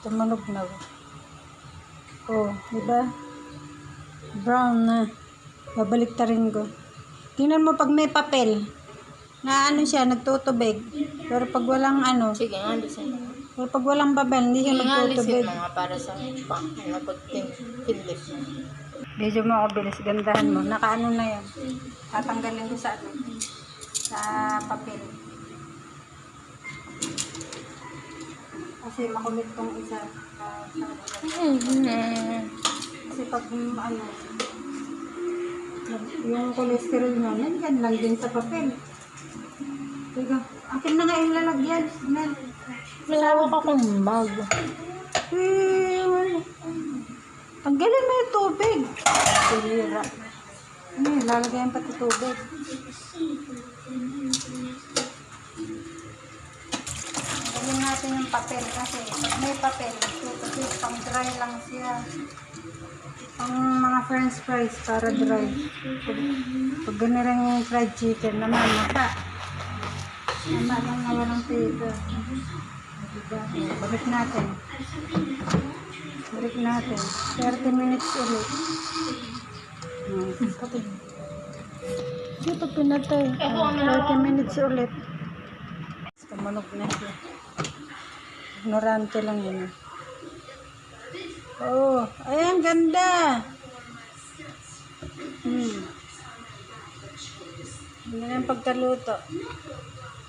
Tumunog na. Oh, diba? Brown na. Babalik ta rin ko. Tingnan mo pag may papel. Na ano siya, nagtutubig. Pero pag walang ano. Sige nga, lisin mo. Pero pag walang papel, hindi siya Sige nga, nagtutubig. lisin mo nga para sa pang pinlip. Medyo mo bilis. Gandahan mo. Nakaano na yan. Tatanggalin ko sa ano. Sa papel. Kasi makulit tong isa. Kasi pag ano, yung cholesterol mo, yan lang din sa papel. Teka, akin na nga yung lalagyan. Malawak akong bag. Tanggalin mo yung tubig. Sira. Ano yun, lalagyan pati tubig. Tanggalin natin yung papel kasi pag may papel, kasi pang dry lang siya. Pang mga french fries para dry. Pag gano'n yung fried chicken naman, mata. Tama lang na walang paper. Diba? Balik natin. Balik natin. 30 minutes ulit. Dito pinatay. 30 minutes ulit. Tumunog na siya. Ignorante lang yun. Oh, ay ang ganda. Hindi na yung pagkaluto.